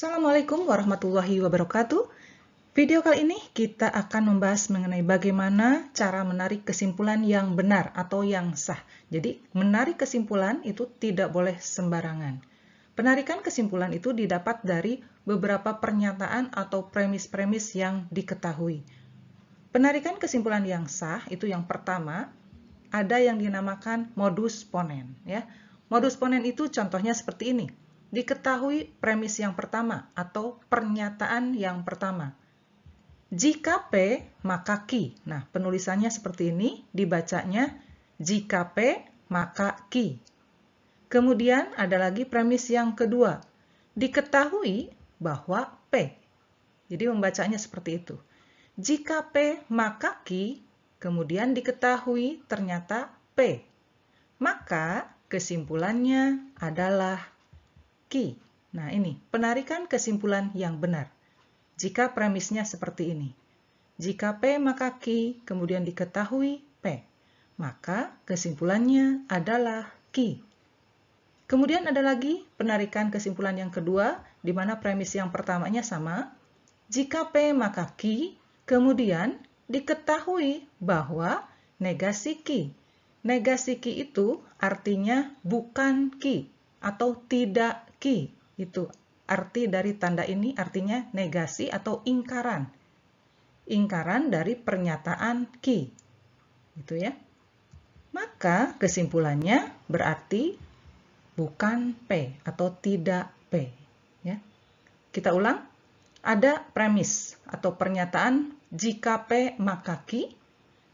Assalamualaikum warahmatullahi wabarakatuh. Video kali ini kita akan membahas mengenai bagaimana cara menarik kesimpulan yang benar atau yang sah. Jadi, menarik kesimpulan itu tidak boleh sembarangan. Penarikan kesimpulan itu didapat dari beberapa pernyataan atau premis-premis yang diketahui. Penarikan kesimpulan yang sah itu yang pertama, ada yang dinamakan modus ponen. Ya. Modus ponen itu contohnya seperti ini. Diketahui premis yang pertama atau pernyataan yang pertama. Jika P, maka Q. Nah, penulisannya seperti ini, dibacanya jika P, maka Q. Kemudian ada lagi premis yang kedua. Diketahui bahwa P. Jadi membacanya seperti itu. Jika P, maka Q. Kemudian diketahui ternyata P. Maka kesimpulannya adalah Q. Nah, ini penarikan kesimpulan yang benar. Jika premisnya seperti ini. Jika P maka Q, kemudian diketahui P. Maka kesimpulannya adalah Q. Kemudian ada lagi penarikan kesimpulan yang kedua, di mana premis yang pertamanya sama. Jika P maka Q, kemudian diketahui bahwa negasi Q. Negasi Q itu artinya bukan Q atau tidak Q. Itu arti dari tanda ini artinya negasi atau ingkaran. Ingkaran dari pernyataan Q. Gitu ya. Maka kesimpulannya berarti bukan P atau tidak P. Ya. Kita ulang. Ada premis atau pernyataan jika P maka Q.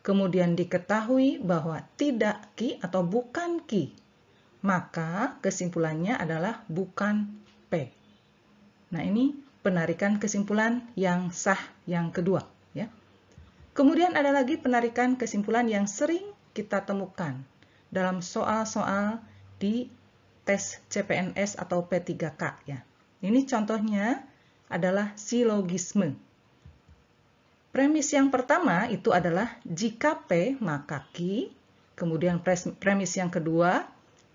Kemudian diketahui bahwa tidak Q atau bukan Q. Maka kesimpulannya adalah bukan P. Nah, ini penarikan kesimpulan yang sah yang kedua. Ya. Kemudian ada lagi penarikan kesimpulan yang sering kita temukan dalam soal-soal di tes CPNS atau P3K. Ya. Ini contohnya adalah silogisme. Premis yang pertama itu adalah jika P maka Q. Kemudian premis yang kedua,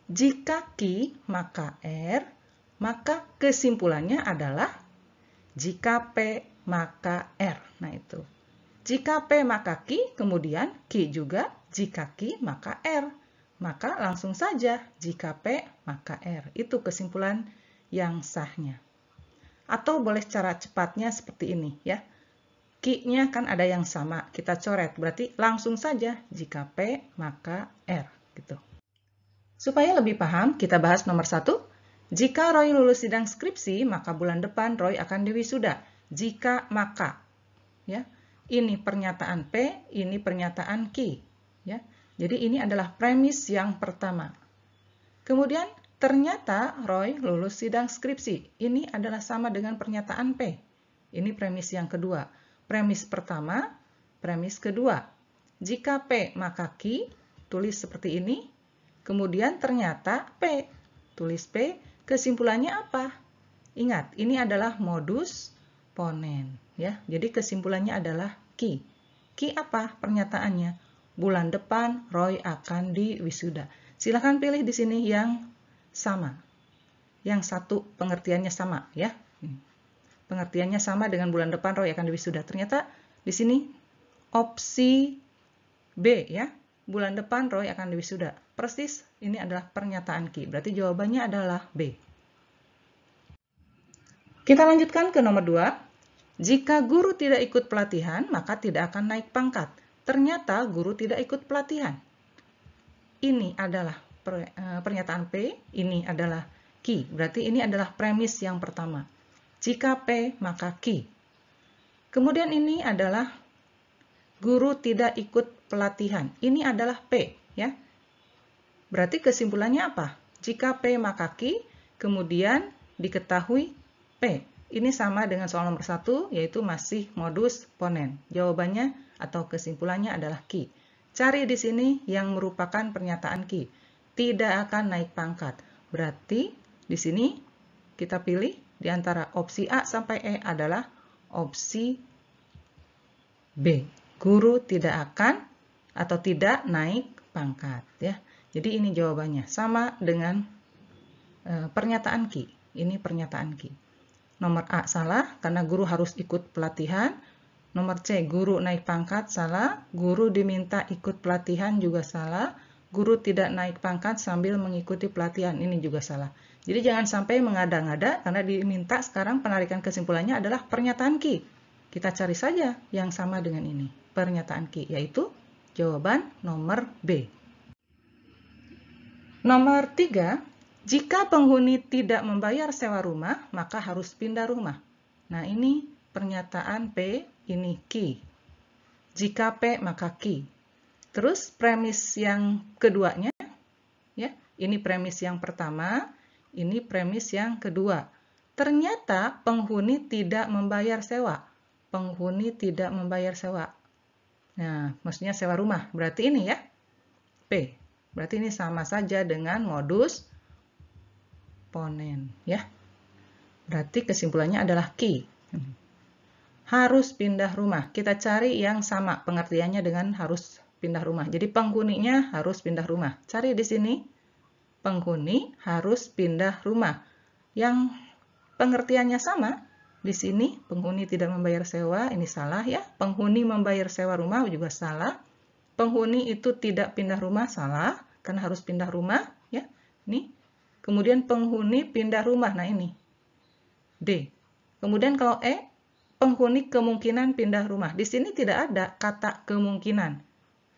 jika Q maka R, maka kesimpulannya adalah jika P maka R. Nah itu. Jika P maka Q, kemudian Q juga jika Q maka R. Maka langsung saja jika P maka R. Itu kesimpulan yang sahnya. Atau boleh cara cepatnya seperti ini ya. Q-nya kan ada yang sama, kita coret. Berarti langsung saja jika P maka R. Gitu. Supaya lebih paham, kita bahas nomor 1. Jika Roy lulus sidang skripsi, maka bulan depan Roy akan diwisuda. Jika maka. Ya. Ini pernyataan P, ini pernyataan Q. Ya. Jadi ini adalah premis yang pertama. Kemudian ternyata Roy lulus sidang skripsi. Ini adalah sama dengan pernyataan P. Ini premis yang kedua. Premis pertama, premis kedua. Jika P maka Q, tulis seperti ini. Kemudian ternyata P, tulis P, kesimpulannya apa? Ingat, ini adalah modus ponen. Ya, jadi kesimpulannya adalah Q. Q apa pernyataannya? Bulan depan Roy akan diwisuda. Silahkan pilih di sini yang sama. Yang satu pengertiannya sama, ya. Pengertiannya sama dengan bulan depan Roy akan diwisuda. Ternyata di sini opsi B, ya. Bulan depan Roy akan diwisuda. Persis, ini adalah pernyataan Q. Berarti jawabannya adalah B. Kita lanjutkan ke nomor 2. Jika guru tidak ikut pelatihan, maka tidak akan naik pangkat. Ternyata guru tidak ikut pelatihan. Ini adalah pernyataan P, ini adalah Q. Berarti ini adalah premis yang pertama. Jika P, maka Q. Kemudian ini adalah guru tidak ikut pelatihan. Ini adalah P, ya. Berarti kesimpulannya apa? Jika P maka Q, kemudian diketahui P. Ini sama dengan soal nomor 1, yaitu masih modus ponen. Jawabannya atau kesimpulannya adalah Q. Cari di sini yang merupakan pernyataan Q. Tidak akan naik pangkat. Berarti di sini kita pilih di antara opsi A sampai E adalah opsi B. Guru tidak akan atau tidak naik pangkat. Ya. Jadi ini jawabannya. Sama dengan pernyataan Q. Ini pernyataan Q. Nomor A salah, karena guru harus ikut pelatihan. Nomor C, guru naik pangkat, salah. Guru diminta ikut pelatihan juga salah. Guru tidak naik pangkat sambil mengikuti pelatihan, ini juga salah. Jadi jangan sampai mengada-ngada, karena diminta sekarang penarikan kesimpulannya adalah pernyataan Ki. Kita cari saja yang sama dengan ini, pernyataan Ki, yaitu jawaban nomor B. Nomor 3, jika penghuni tidak membayar sewa rumah, maka harus pindah rumah. Nah, ini pernyataan P, ini Ki. Jika P, maka Ki. Terus premis yang keduanya, ya, ini premis yang pertama, ini premis yang kedua. Ternyata penghuni tidak membayar sewa. Penghuni tidak membayar sewa. Nah, maksudnya sewa rumah. Berarti ini ya, P. Berarti ini sama saja dengan modus ponen, ya. Berarti kesimpulannya adalah Ki. Harus pindah rumah. Kita cari yang sama pengertiannya dengan harus pindah rumah. Jadi penghuninya harus pindah rumah. Cari di sini. Penghuni harus pindah rumah. Yang pengertiannya sama. Di sini penghuni tidak membayar sewa, ini salah ya. Penghuni membayar sewa rumah juga salah. Penghuni itu tidak pindah rumah, salah. Karena harus pindah rumah, ya. Ini. Kemudian penghuni pindah rumah, nah ini. D. Kemudian kalau E, penghuni kemungkinan pindah rumah. Di sini tidak ada kata kemungkinan.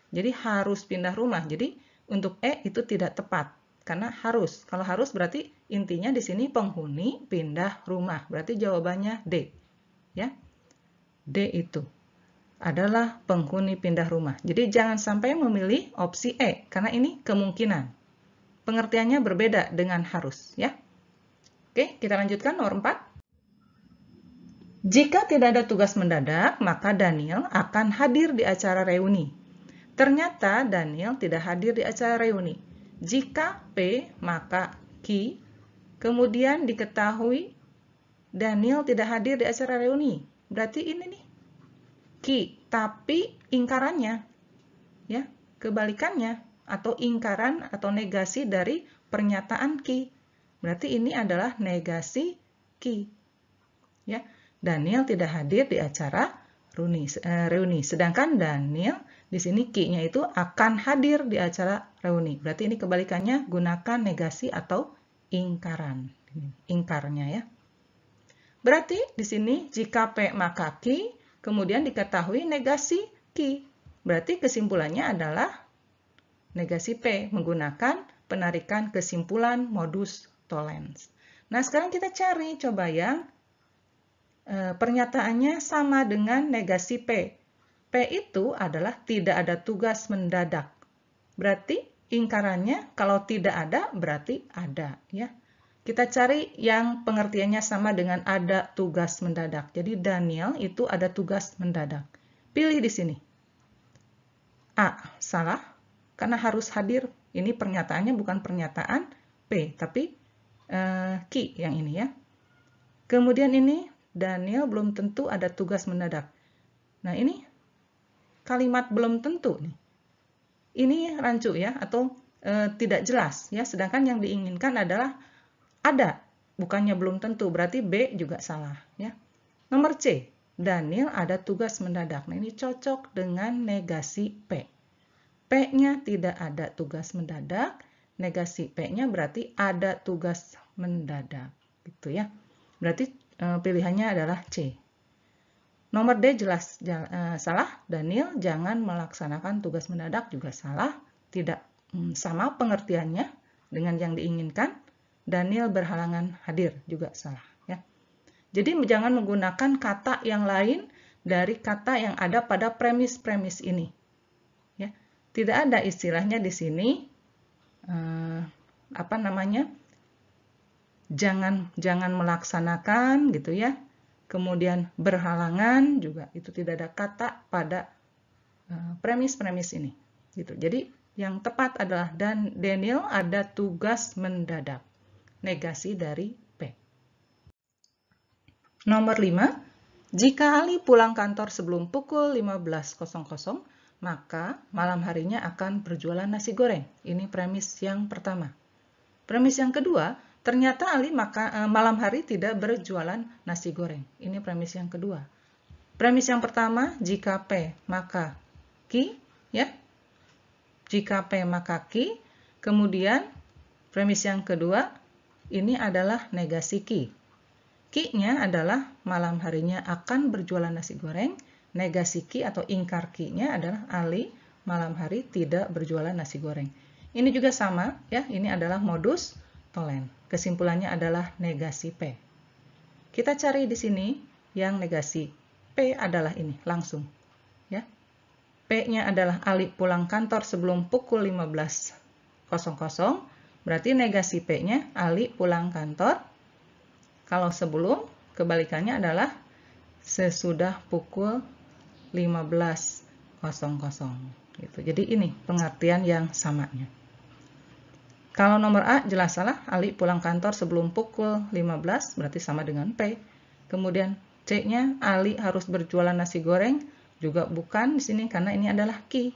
Jadi harus pindah rumah. Jadi untuk E itu tidak tepat. Karena harus. Kalau harus berarti intinya di sini penghuni pindah rumah. Berarti jawabannya D. Ya. D itu adalah penghuni pindah rumah. Jadi jangan sampai memilih opsi E. Karena ini kemungkinan. Pengertiannya berbeda dengan harus, ya. Oke, kita lanjutkan nomor 4. Jika tidak ada tugas mendadak, maka Daniel akan hadir di acara reuni. Ternyata Daniel tidak hadir di acara reuni. Jika P, maka Ki. Kemudian diketahui Daniel tidak hadir di acara reuni. Berarti ini nih, Ki, tapi ingkarannya, ya, kebalikannya. Atau ingkaran atau negasi dari pernyataan Ki. Berarti ini adalah negasi Ki. Ya, Daniel tidak hadir di acara reuni. Sedangkan Daniel di sini Ki-nya itu akan hadir di acara reuni. Berarti ini kebalikannya, gunakan negasi atau ingkaran. Ingkarnya ya. Berarti di sini jika P maka Ki, kemudian diketahui negasi Ki. Berarti kesimpulannya adalah negasi P menggunakan penarikan kesimpulan modus tollens. Nah, sekarang kita cari coba yang pernyataannya sama dengan negasi P. P itu adalah tidak ada tugas mendadak. Berarti ingkarannya kalau tidak ada berarti ada, ya. Kita cari yang pengertiannya sama dengan ada tugas mendadak. Jadi Daniel itu ada tugas mendadak. Pilih di sini. A, salah. Karena harus hadir, ini pernyataannya bukan pernyataan P, tapi Ki yang ini ya. Kemudian ini, Daniel belum tentu ada tugas mendadak. Nah ini, kalimat belum tentu nih. Ini rancu ya, atau tidak jelas ya. Sedangkan yang diinginkan adalah ada, bukannya belum tentu, berarti B juga salah ya. Nomor C, Daniel ada tugas mendadak. Nah ini cocok dengan negasi P. P-nya tidak ada tugas mendadak, negasi P-nya berarti ada tugas mendadak, gitu ya. Berarti pilihannya adalah C. Nomor D jelas salah, Daniel jangan melaksanakan tugas mendadak juga salah, tidak sama pengertiannya dengan yang diinginkan. Daniel berhalangan hadir juga salah, ya. Jadi jangan menggunakan kata yang lain dari kata yang ada pada premis-premis ini. Tidak ada istilahnya di sini jangan melaksanakan gitu ya. Kemudian berhalangan juga itu tidak ada kata pada premis-premis ini gitu. Jadi yang tepat adalah Daniel ada tugas mendadak. Negasi dari P. Nomor 5, jika Ali pulang kantor sebelum pukul 15.00 maka malam harinya akan berjualan nasi goreng. Ini premis yang pertama. Premis yang kedua, Ternyata Ali malam hari tidak berjualan nasi goreng. Ini premis yang kedua. Premis yang pertama, jika P maka Q, ya. Jika P maka Q. Kemudian premis yang kedua, ini adalah negasi Q. Q-nya adalah malam harinya akan berjualan nasi goreng. Negasi Q atau ingkar Q-nya adalah Ali malam hari tidak berjualan nasi goreng. Ini juga sama, ya. Ini adalah modus tollens. Kesimpulannya adalah negasi P. Kita cari di sini yang negasi. P adalah ini, langsung. Ya. P-nya adalah Ali pulang kantor sebelum pukul 15.00. Berarti negasi P-nya Ali pulang kantor. Kalau sebelum, kebalikannya adalah sesudah pukul 15.00. Gitu. Jadi ini pengertian yang samanya. Kalau nomor A jelas salah, Ali pulang kantor sebelum pukul 15, berarti sama dengan P. Kemudian C-nya, Ali harus berjualan nasi goreng, juga bukan di sini karena ini adalah Q.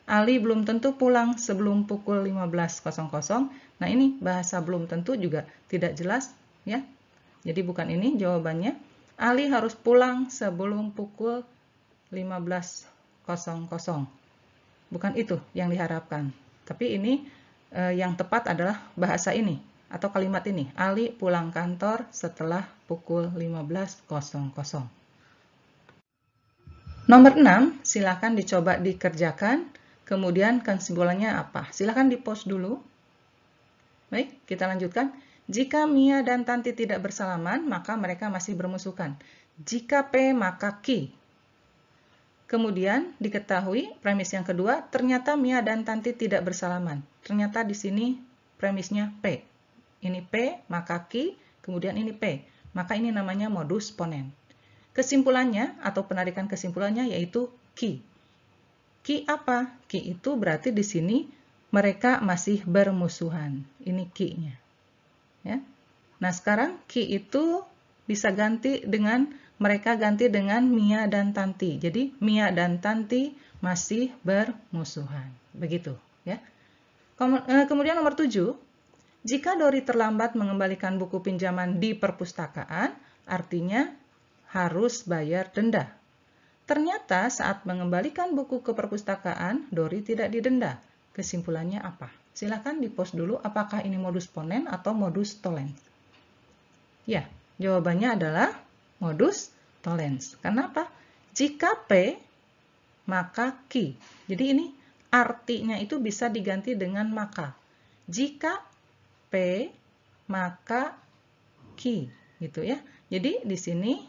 Ali belum tentu pulang sebelum pukul 15.00. Nah, ini bahasa belum tentu juga tidak jelas, ya. Jadi bukan ini jawabannya. Ali harus pulang sebelum pukul 15.00. Bukan itu yang diharapkan. Tapi ini yang tepat adalah bahasa ini atau kalimat ini. Ali pulang kantor setelah pukul 15.00. Nomor 6, silakan dicoba dikerjakan. Kemudian kesimpulannya apa? Silakan di-pause dulu. Baik, kita lanjutkan. Jika Mia dan Tanti tidak bersalaman, maka mereka masih bermusuhan. Jika P, maka Q. Kemudian diketahui premis yang kedua, ternyata Mia dan Tanti tidak bersalaman. Ternyata di sini premisnya P. Ini P, maka Q, kemudian ini P. Maka ini namanya modus ponens. Kesimpulannya atau penarikan kesimpulannya yaitu Q. Q apa? Q itu berarti di sini mereka masih bermusuhan. Ini Q-nya. Ya. Nah, sekarang Q itu bisa mereka ganti dengan Mia dan Tanti. Jadi Mia dan Tanti masih bermusuhan. Begitu, ya. Kemudian nomor 7, jika Dori terlambat mengembalikan buku pinjaman di perpustakaan, artinya harus bayar denda. Ternyata saat mengembalikan buku ke perpustakaan, Dori tidak didenda. Kesimpulannya apa? Silakan di-pause dulu apakah ini modus ponens atau modus tollens. Ya, jawabannya adalah modus tollens. Kenapa? Jika P, maka Q. Jadi ini artinya itu bisa diganti dengan maka. Jika P, maka Q. Gitu ya. Jadi di sini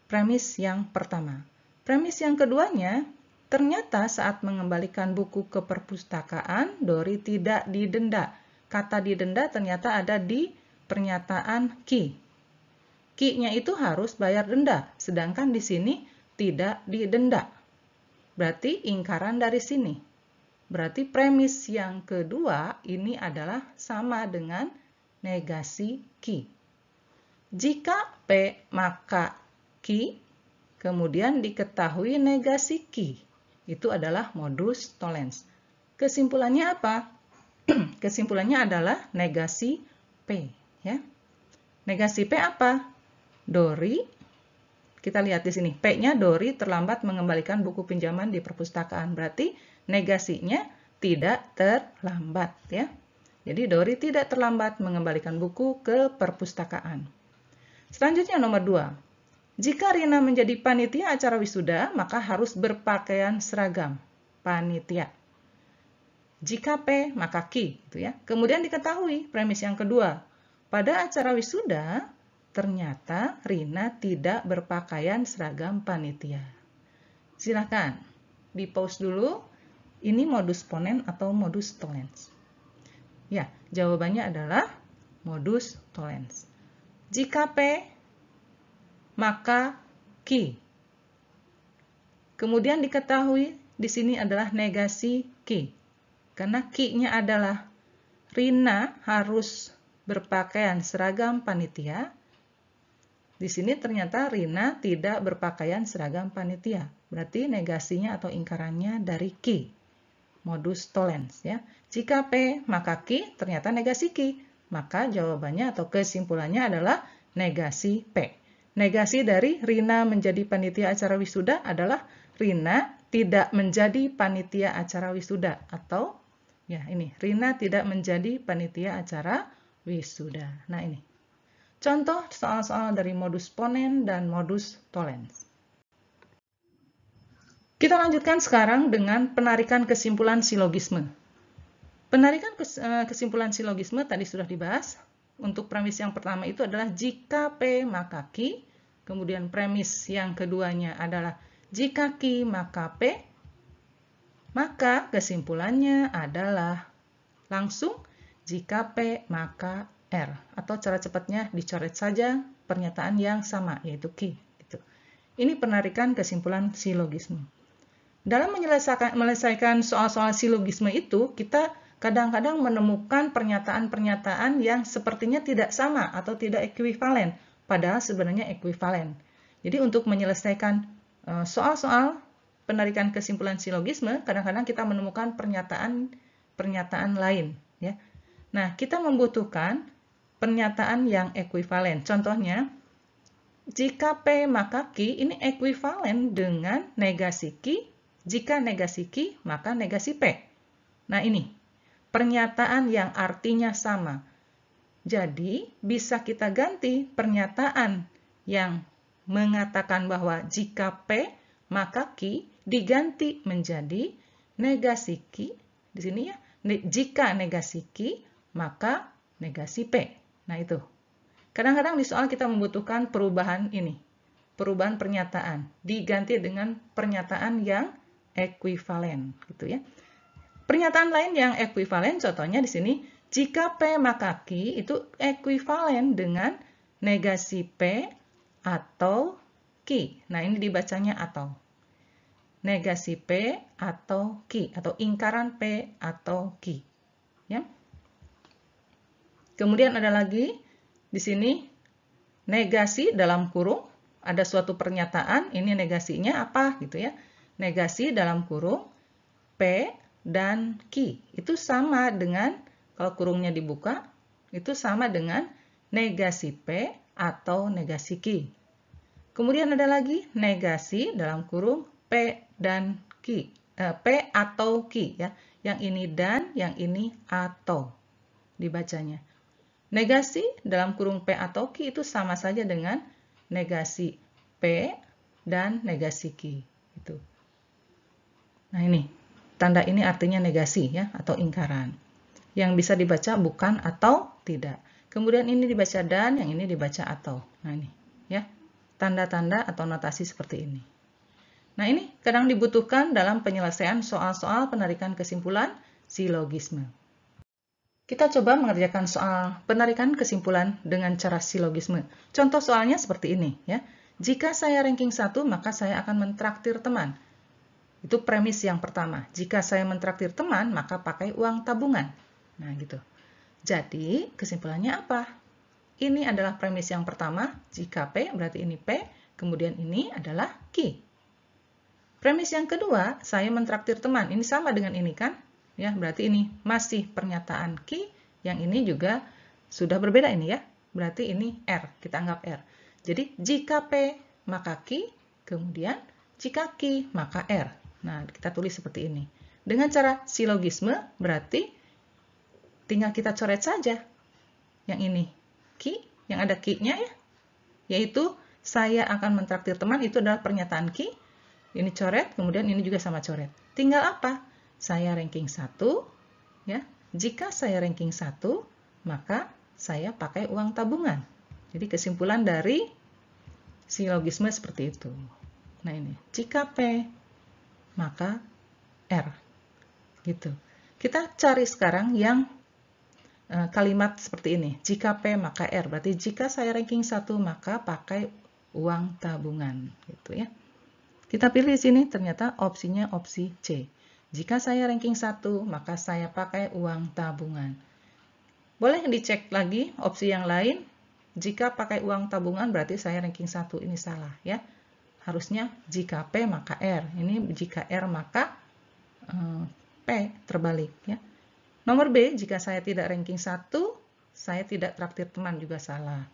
premis yang pertama. Premis yang keduanya, ternyata saat mengembalikan buku ke perpustakaan, Dori tidak didenda. Kata didenda ternyata ada di pernyataan Q. Q-nya itu harus bayar denda, sedangkan di sini tidak didenda. Berarti ingkaran dari sini. Berarti premis yang kedua ini adalah sama dengan negasi Q. Jika P maka Q, kemudian diketahui negasi Q. Itu adalah modus tollens. Kesimpulannya apa? Kesimpulannya adalah negasi P. Ya. Negasi P apa? Dori, kita lihat di sini, P-nya Dori terlambat mengembalikan buku pinjaman di perpustakaan. Berarti negasinya tidak terlambat, ya. Jadi Dori tidak terlambat mengembalikan buku ke perpustakaan. Selanjutnya nomor 2. Jika Rina menjadi panitia acara wisuda, maka harus berpakaian seragam panitia. Jika P, maka Q, gitu ya. Kemudian diketahui premis yang kedua. Pada acara wisuda, ternyata Rina tidak berpakaian seragam panitia. Silakan di-pause dulu. Ini modus ponens atau modus tollens? Ya, jawabannya adalah modus tollens. Jika P, maka Q. Kemudian diketahui di sini adalah negasi Q. Karena Q-nya adalah Rina harus berpakaian seragam panitia. Di sini ternyata Rina tidak berpakaian seragam panitia. Berarti negasinya atau ingkarannya dari Q. Modus tollens, ya. Jika P, maka Q ternyata negasi Q. maka jawabannya atau kesimpulannya adalah negasi P. Negasi dari Rina menjadi panitia acara wisuda adalah Rina tidak menjadi panitia acara wisuda, atau ya ini, Rina tidak menjadi panitia acara wisuda. Nah ini, contoh soal-soal dari modus ponens dan modus tollens. Kita lanjutkan sekarang dengan penarikan kesimpulan silogisme. Penarikan kesimpulan silogisme tadi sudah dibahas. Untuk premis yang pertama itu adalah jika P maka Q. Kemudian premis yang keduanya adalah jika Q maka P. Maka kesimpulannya adalah langsung jika P maka R. Atau cara cepatnya dicoret saja pernyataan yang sama, yaitu Q. Ini penarikan kesimpulan silogisme. Dalam menyelesaikan soal-soal silogisme itu, kita kadang-kadang menemukan pernyataan-pernyataan yang sepertinya tidak sama atau tidak ekuivalen, padahal sebenarnya ekuivalen. Jadi untuk menyelesaikan soal-soal penarikan kesimpulan silogisme, kadang-kadang kita menemukan pernyataan lain. Ya. Nah, kita membutuhkan pernyataan yang ekuivalen. Contohnya, jika P maka Q, ini ekuivalen dengan negasi Q. Jika negasi Q, maka negasi P. Nah ini, pernyataan yang artinya sama. Jadi, bisa kita ganti pernyataan yang mengatakan bahwa jika P, maka Q, diganti menjadi negasi Q. Di sini ya, jika negasi Q, maka negasi P. Nah itu. Kadang-kadang di soal kita membutuhkan perubahan ini. Perubahan pernyataan. Diganti dengan pernyataan yang ekuivalen gitu ya. Pernyataan lain yang ekuivalen contohnya di sini jika P maka Q itu ekuivalen dengan negasi P atau Q. Nah, ini dibacanya atau. Negasi P atau Q atau ingkaran P atau Q. Ya. Kemudian ada lagi di sini negasi dalam kurung, ada suatu pernyataan, ini negasinya apa gitu ya. Negasi dalam kurung P dan Q itu sama dengan, kalau kurungnya dibuka, itu sama dengan negasi P atau negasi Q. Kemudian ada lagi negasi dalam kurung P dan Q, P atau Q ya. Yang ini dan, yang ini atau dibacanya. Negasi dalam kurung P atau Q itu sama saja dengan negasi P dan negasi Q. Itu. Nah ini, tanda ini artinya negasi ya, atau ingkaran. Yang bisa dibaca bukan atau tidak. Kemudian ini dibaca dan, yang ini dibaca atau. Nah ini ya, tanda-tanda atau notasi seperti ini. Nah ini kadang dibutuhkan dalam penyelesaian soal-soal penarikan kesimpulan silogisme. Kita coba mengerjakan soal penarikan kesimpulan dengan cara silogisme. Contoh soalnya seperti ini ya. Jika saya ranking 1, maka saya akan mentraktir teman. Itu premis yang pertama. Jika saya mentraktir teman, maka pakai uang tabungan. Nah, gitu. Jadi, kesimpulannya apa? Ini adalah premis yang pertama. Jika P, berarti ini P. Kemudian ini adalah Q. Premis yang kedua, saya mentraktir teman. Ini sama dengan ini kan? Ya, berarti ini masih pernyataan Q. Yang ini juga sudah berbeda ini ya. Berarti ini R. Kita anggap R. Jadi, jika P, maka Q. Kemudian, jika Q, maka R. Nah, kita tulis seperti ini. Dengan cara silogisme, berarti tinggal kita coret saja. Yang ini Q, yang ada Q-nya ya. Yaitu, saya akan mentraktir teman, itu adalah pernyataan Q. Ini coret, kemudian ini juga sama coret. Tinggal apa? Saya ranking 1, ya. Jika saya ranking 1, maka saya pakai uang tabungan. Jadi, kesimpulan dari silogisme seperti itu. Nah, ini. Jika P, maka R. Gitu. Kita cari sekarang yang kalimat seperti ini. Jika P maka R. Berarti jika saya ranking 1 maka pakai uang tabungan. Gitu ya. Kita pilih di sini ternyata opsinya opsi C. Jika saya ranking 1 maka saya pakai uang tabungan. Boleh dicek lagi opsi yang lain. Jika pakai uang tabungan berarti saya ranking 1. Ini salah ya. Harusnya jika P maka R. Ini jika R maka P terbalik ya. Nomor B, jika saya tidak ranking 1, saya tidak traktir teman juga salah.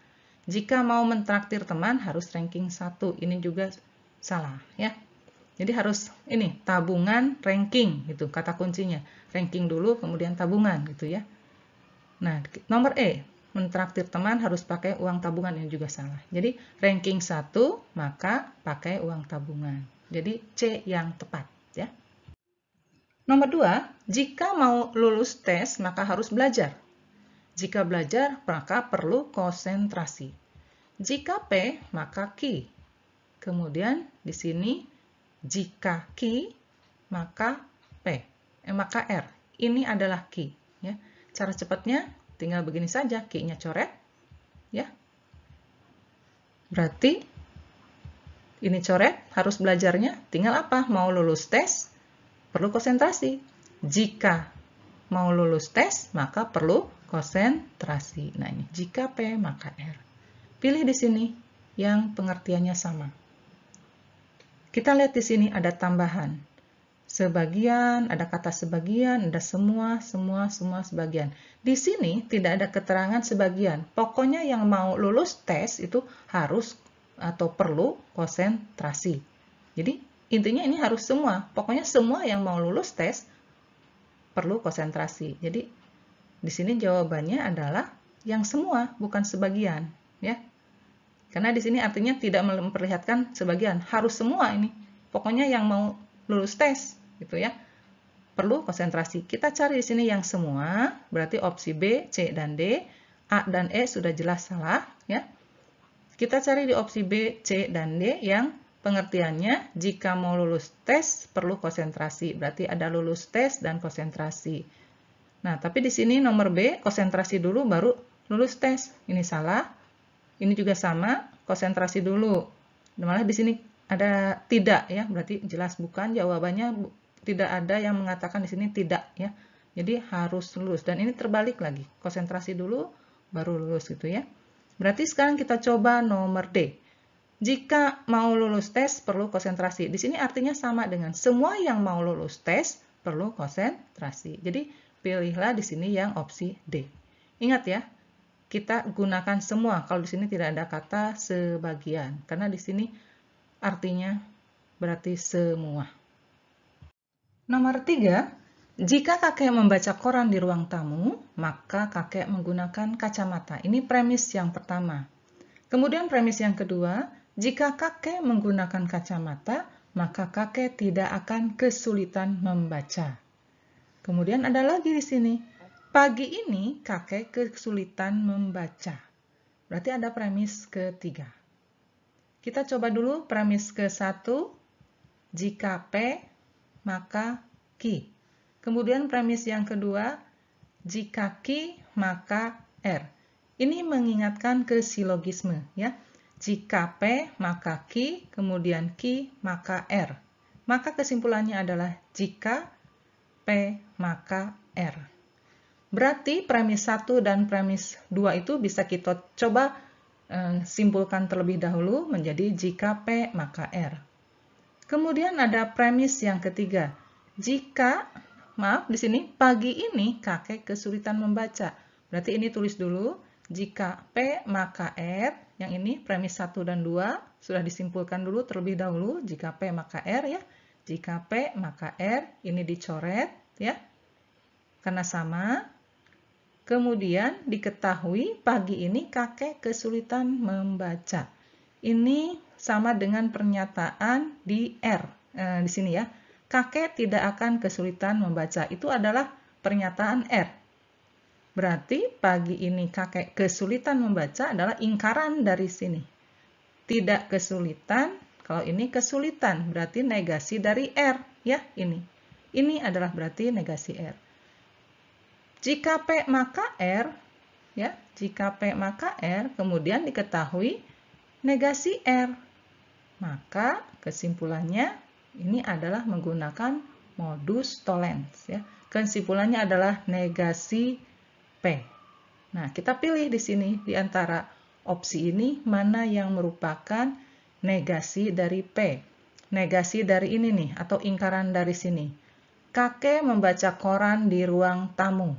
Jika mau mentraktir teman harus ranking 1, ini juga salah ya. Jadi harus ini tabungan ranking gitu kata kuncinya. Ranking dulu kemudian tabungan gitu ya. Nah, nomor E, mentraktir teman harus pakai uang tabungan, ini juga salah. Jadi ranking 1 maka pakai uang tabungan. Jadi C yang tepat ya. Nomor 2, jika mau lulus tes maka harus belajar. Jika belajar maka perlu konsentrasi. Jika P maka Q. Kemudian di sini jika Q maka maka R. Ini adalah Q ya. Cara cepatnya tinggal begini saja, Q-nya coret ya. Berarti ini coret, harus belajarnya tinggal apa? Mau lulus tes perlu konsentrasi. Jika mau lulus tes maka perlu konsentrasi. Nah, ini jika P maka R. Pilih di sini yang pengertiannya sama. Kita lihat di sini ada tambahan. Sebagian, ada kata sebagian, ada semua sebagian. Di sini tidak ada keterangan sebagian. Pokoknya yang mau lulus tes itu harus atau perlu konsentrasi. Jadi intinya ini harus semua. Pokoknya semua yang mau lulus tes perlu konsentrasi. Jadi di sini jawabannya adalah yang semua, bukan sebagian, ya. Karena di sini artinya tidak memperlihatkan sebagian, harus semua ini. Pokoknya yang mau lulus tes, gitu ya. Perlu konsentrasi. Kita cari di sini yang semua, berarti opsi B, C, dan D. A dan E sudah jelas salah, ya. Kita cari di opsi B, C, dan D yang pengertiannya jika mau lulus tes perlu konsentrasi. Berarti ada lulus tes dan konsentrasi. Nah, tapi di sini nomor B, konsentrasi dulu baru lulus tes. Ini salah. Ini juga sama, konsentrasi dulu. Malah di sini ada tidak ya, berarti jelas bukan, jawabannya tidak ada yang mengatakan di sini tidak ya. Jadi harus lulus, dan ini terbalik lagi, konsentrasi dulu baru lulus gitu ya. Berarti sekarang kita coba nomor D. Jika mau lulus tes perlu konsentrasi. Di sini artinya sama dengan semua yang mau lulus tes perlu konsentrasi. Jadi pilihlah di sini yang opsi D. Ingat ya, kita gunakan semua. Kalau di sini tidak ada kata sebagian, karena di sini artinya berarti semua. Nomor 3, jika kakek membaca koran di ruang tamu, maka kakek menggunakan kacamata. Ini premis yang pertama. Kemudian premis yang kedua, jika kakek menggunakan kacamata, maka kakek tidak akan kesulitan membaca. Kemudian ada lagi di sini, pagi ini kakek kesulitan membaca. Berarti ada premis ketiga. Kita coba dulu premis ke-1. Jika P, maka Q. Kemudian premis yang kedua, jika Q, maka R. Ini mengingatkan ke silogisme ya. Jika P, maka Q, kemudian Q, maka R. Maka kesimpulannya adalah jika P, maka R. Berarti premis 1 dan premis 2 itu bisa kita coba simpulkan terlebih dahulu menjadi jika P maka R. Kemudian ada premis yang ketiga. Jika, di sini pagi ini kakek kesulitan membaca. Berarti ini tulis dulu, jika P maka R. Yang ini premis 1 dan 2 sudah disimpulkan dulu terlebih dahulu, jika P maka R ya. Jika P maka R, ini dicoret ya. Karena sama. Kemudian diketahui pagi ini kakek kesulitan membaca. Ini sama dengan pernyataan di R. Di sini ya. Kakek tidak akan kesulitan membaca. Itu adalah pernyataan R. Berarti pagi ini kakek kesulitan membaca adalah ingkaran dari sini. Tidak kesulitan, kalau ini kesulitan, berarti negasi dari R. Ya, ini. Ini adalah berarti negasi R. Jika P maka R, ya, jika P maka R, kemudian diketahui negasi R. Maka kesimpulannya ini adalah menggunakan modus tollens. Ya. Kesimpulannya adalah negasi P. Nah, kita pilih di sini di antara opsi ini mana yang merupakan negasi dari P. Negasi dari ini nih, atau ingkaran dari sini. Kakek membaca koran di ruang tamu.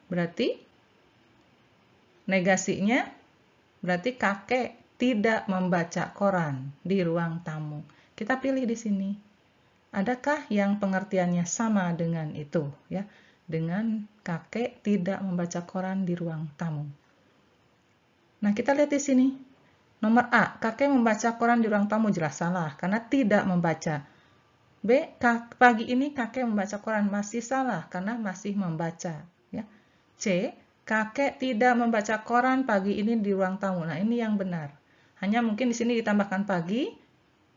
Berarti negasinya berarti kakek tidak membaca koran di ruang tamu. Kita pilih di sini. Adakah yang pengertiannya sama dengan itu, ya? Dengan kakek tidak membaca koran di ruang tamu. Nah, kita lihat di sini. Nomor A, kakek membaca koran di ruang tamu, jelas salah karena tidak membaca. B, pagi ini kakek membaca koran, masih salah karena masih membaca, ya. C, kakek tidak membaca koran pagi ini di ruang tamu. Nah, ini yang benar. Hanya mungkin di sini ditambahkan pagi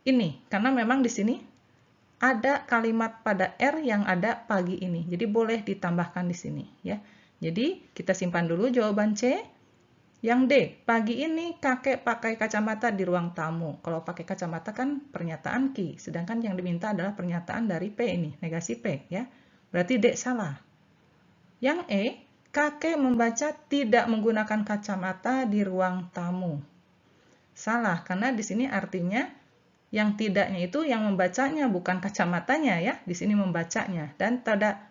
ini karena memang di sini ada kalimat pada R yang ada pagi ini. Jadi boleh ditambahkan di sini, ya. Jadi kita simpan dulu jawaban C. Yang D, pagi ini kakek pakai kacamata di ruang tamu. Kalau pakai kacamata kan pernyataan Ki, sedangkan yang diminta adalah pernyataan dari P ini, negasi P, ya. Berarti D salah. Yang E, kakek membaca tidak menggunakan kacamata di ruang tamu. Salah, karena di sini artinya yang tidaknya itu yang membacanya, bukan kacamatanya, ya. Di sini membacanya. Dan pada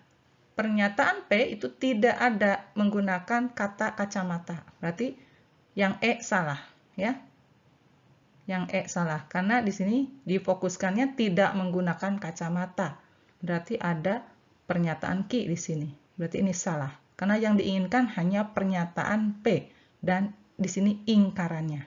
pernyataan P itu tidak ada menggunakan kata kacamata. Berarti yang E salah, ya. Yang E salah karena di sini difokuskannya tidak menggunakan kacamata. Berarti ada pernyataan Ki di sini. Berarti ini salah. Karena yang diinginkan hanya pernyataan P dan di sini ingkarannya,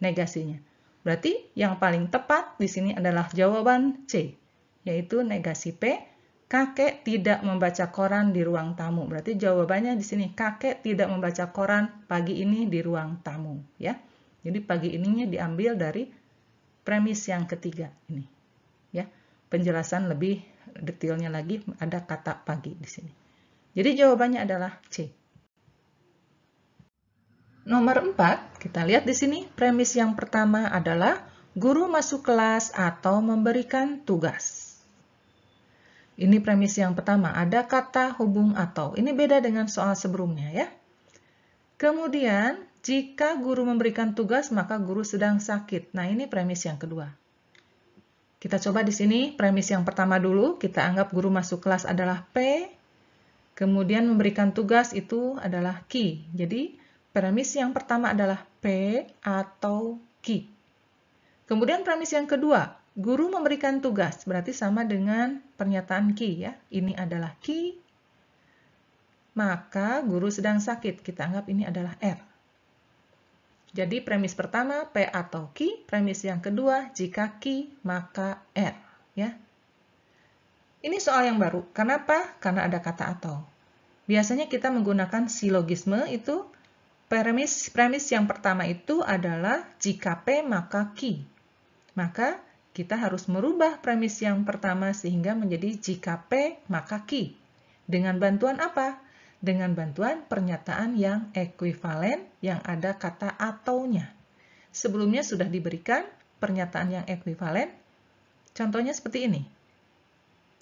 negasinya. Berarti yang paling tepat di sini adalah jawaban C, yaitu negasi P, kakek tidak membaca koran di ruang tamu. Berarti jawabannya di sini kakek tidak membaca koran pagi ini di ruang tamu, ya. Jadi pagi ininya diambil dari premis yang ketiga ini, ya. Penjelasan lebih detailnya lagi ada kata pagi di sini. Jadi jawabannya adalah C. Nomor 4, kita lihat di sini premis yang pertama adalah guru masuk kelas atau memberikan tugas. Ini premis yang pertama, ada kata hubung atau. Ini beda dengan soal sebelumnya, ya. Kemudian, jika guru memberikan tugas, maka guru sedang sakit. Nah, ini premis yang kedua. Kita coba di sini premis yang pertama dulu, kita anggap guru masuk kelas adalah P, kemudian memberikan tugas itu adalah Ki. Jadi, premis yang pertama adalah P atau Ki. Kemudian premis yang kedua, guru memberikan tugas, berarti sama dengan pernyataan Ki, ya. Ini adalah Ki, maka guru sedang sakit. Kita anggap ini adalah R. Jadi premis pertama P atau Ki, premis yang kedua jika Ki maka R, ya. Ini soal yang baru. Kenapa? Karena ada kata atau. Biasanya kita menggunakan silogisme itu. Premis yang pertama itu adalah jika P maka Ki. Maka kita harus merubah premis yang pertama sehingga menjadi jika P maka Ki. Dengan bantuan apa? Dengan bantuan pernyataan yang ekuivalen yang ada kata ataunya. Sebelumnya sudah diberikan pernyataan yang ekuivalen. Contohnya seperti ini.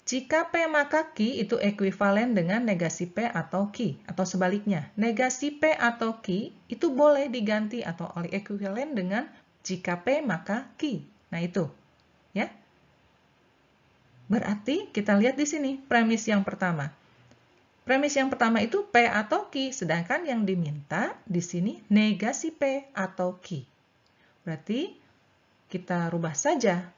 Jika P maka Ki itu ekuivalen dengan negasi P atau Ki, atau sebaliknya. Negasi P atau Ki itu boleh diganti atau oleh ekuivalen dengan jika P maka Ki. Nah itu, ya. Berarti kita lihat di sini premis yang pertama. Premis yang pertama itu P atau Ki, sedangkan yang diminta di sini negasi P atau Ki. Berarti kita rubah saja.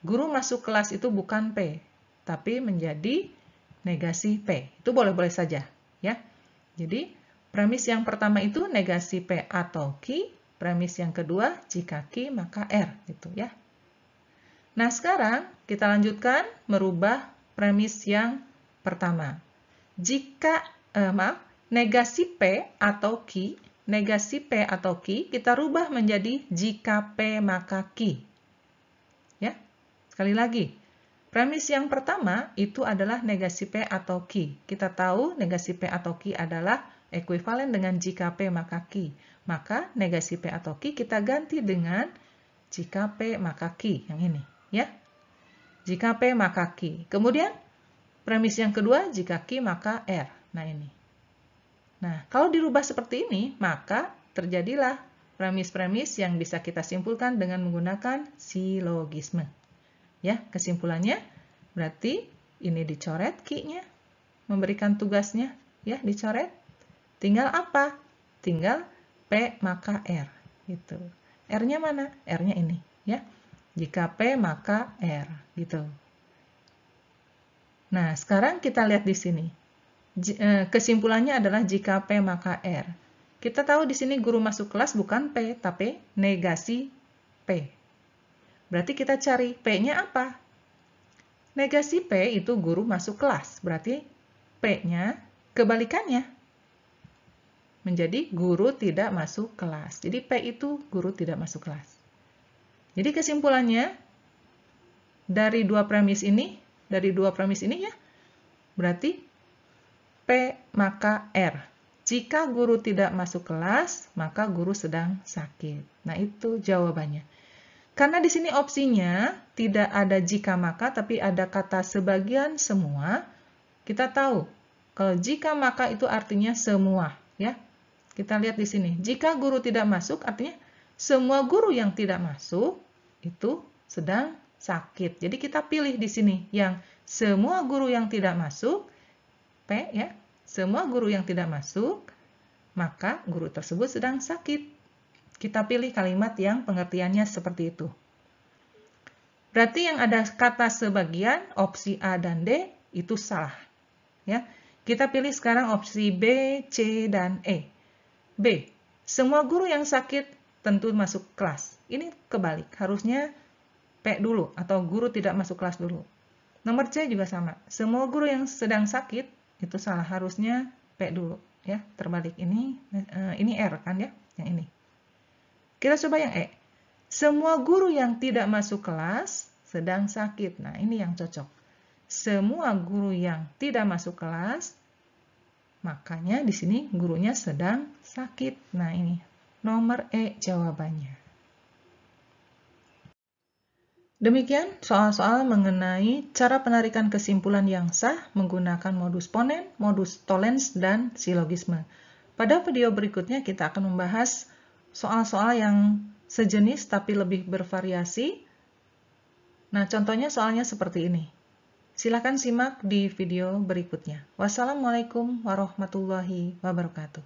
Guru masuk kelas itu bukan P, tapi menjadi negasi P. Itu boleh-boleh saja, ya. Jadi, premis yang pertama itu negasi P atau Ki, premis yang kedua jika Ki maka R, gitu ya. Nah, sekarang kita lanjutkan merubah premis yang pertama. Jika negasi P atau Ki, kita rubah menjadi jika P maka Ki. Ya. Sekali lagi. Premis yang pertama itu adalah negasi P atau Ki. Kita tahu negasi P atau Ki adalah ekuivalen dengan jika P maka Ki. Maka negasi P atau Ki kita ganti dengan jika P maka Ki. Yang ini, ya. Jika P maka Ki. Kemudian premis yang kedua jika Ki maka R. Nah ini. Nah, kalau dirubah seperti ini, maka terjadilah premis-premis yang bisa kita simpulkan dengan menggunakan silogisme. Ya, kesimpulannya berarti ini dicoret Ki-nya, memberikan tugasnya, ya, dicoret. Tinggal apa? tinggal P maka R. Gitu. R-nya mana? R-nya ini. Ya. Jika P maka R. Gitu. Nah, sekarang kita lihat di sini. Kesimpulannya adalah jika P maka R. Kita tahu di sini guru masuk kelas bukan P, tapi negasi P. Berarti kita cari P-nya apa? Negasi P itu guru masuk kelas. Berarti P-nya kebalikannya. Menjadi guru tidak masuk kelas. Jadi P itu guru tidak masuk kelas. Jadi kesimpulannya dari dua premis ini ya, berarti P maka R. Jika guru tidak masuk kelas, maka guru sedang sakit. Nah, itu jawabannya. Karena di sini opsinya tidak ada jika maka, tapi ada kata sebagian semua. Kita tahu kalau jika maka itu artinya semua, ya. Kita lihat di sini. Jika guru tidak masuk, artinya semua guru yang tidak masuk itu sedang sakit. Jadi kita pilih di sini yang semua guru yang tidak masuk, P ya. Semua guru yang tidak masuk, maka guru tersebut sedang sakit. Kita pilih kalimat yang pengertiannya seperti itu. Berarti yang ada kata sebagian, opsi A dan D, itu salah. Ya. Kita pilih sekarang opsi B, C, dan E. B. Semua guru yang sakit tentu masuk kelas. Ini kebalik. Harusnya P dulu, atau guru tidak masuk kelas dulu. Nomor C juga sama. Semua guru yang sedang sakit, itu salah, harusnya P dulu ya, terbalik. Ini R kan ya, yang ini. Kita coba yang E. Semua guru yang tidak masuk kelas sedang sakit. Nah, ini yang cocok. Semua guru yang tidak masuk kelas, makanya di sini gurunya sedang sakit. Nah, ini nomor E jawabannya. Demikian soal-soal mengenai cara penarikan kesimpulan yang sah menggunakan modus ponen, modus tollens, dan silogisme. Pada video berikutnya kita akan membahas soal-soal yang sejenis tapi lebih bervariasi. Nah, contohnya soalnya seperti ini. Silakan simak di video berikutnya. Wassalamualaikum warahmatullahi wabarakatuh.